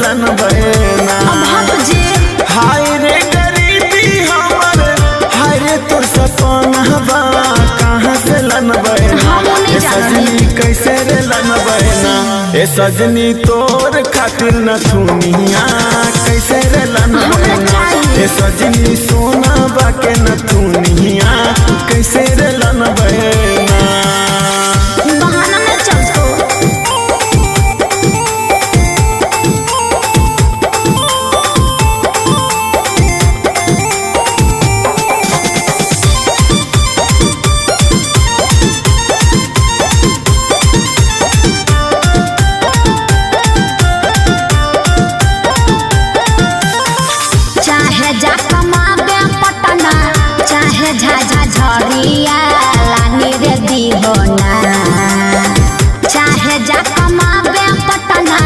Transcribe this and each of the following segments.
लन बहना। हाय रे गरीबी हमर, हाय रे तोर सपना बा कहाँ से लन बहना। ए सजनी कैसे रे लन बहना, ए सजनी तोर खातिर न थुनिया कैसे रे लन बहना। ए सजनी सोना बाके न थुनिया कैसे रे लन बहना। जा कमाबे पटना चाहे झाझा झरिया लानी रे दीहोना। चाहे जा कमाबे पटना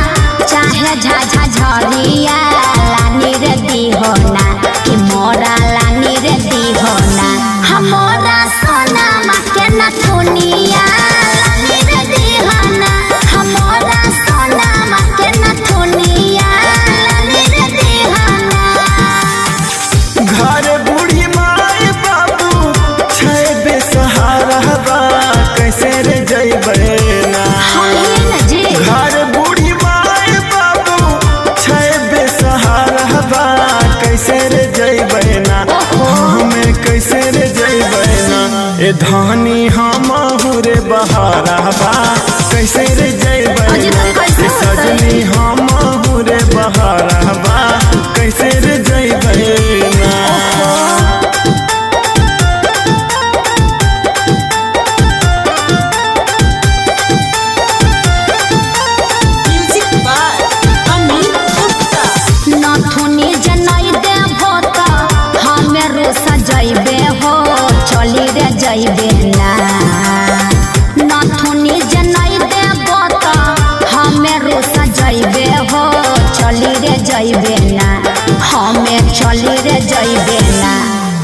चाहे झाझा झरिया लानी रे दीहोना। कि मोरा लानी रे दीहोना, हमारा सोना माके न थुनिया लानी रे दीहोना। हमारा सोना माके न थुनिया लानी रे दीहोना। घर बूढ़ी माए बाबू छै बेसहारा बा कैसे रे जइबे ना। घर बूढ़ी माए बाबू छै बेसहारा बा कैसे रे जइबे ना। हमें कैसे रे जइबे ना, ए धानी हमहु रे बहारा बा कैसे रे जइबे ना। ए सजनी हमहु रे बहारा बा कैसे रे जइबे ना। सजैबे हो चली रे जइबे ना। नथुनी जनई देबो त हमें रो सजैबे हो चली रे जइबे ना। हमें चली रे जइबे ना,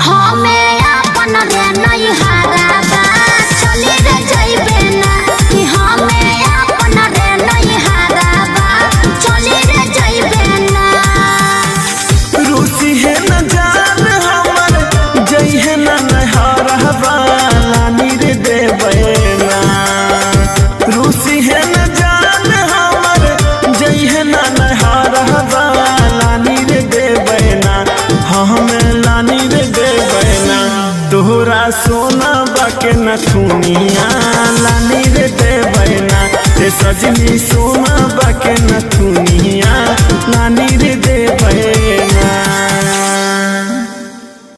हमें अपन रे नहीं हाराबा चली रे जइबे ना। कि हमें अपन रे नहीं हाराबा चली रे जइबे ना। रूसी है न जान हमर जइहे न नहारबा लानी रे देबे ना। रूसी है न जान हमर जइहे न नहारबा लानी रे देबे ना। हमें लानी रे देबे ना, तोहरा सोना बाके न थुनिया लानी रे देबे ना। ए सजनी सोना बाके न थुनिया लानी रे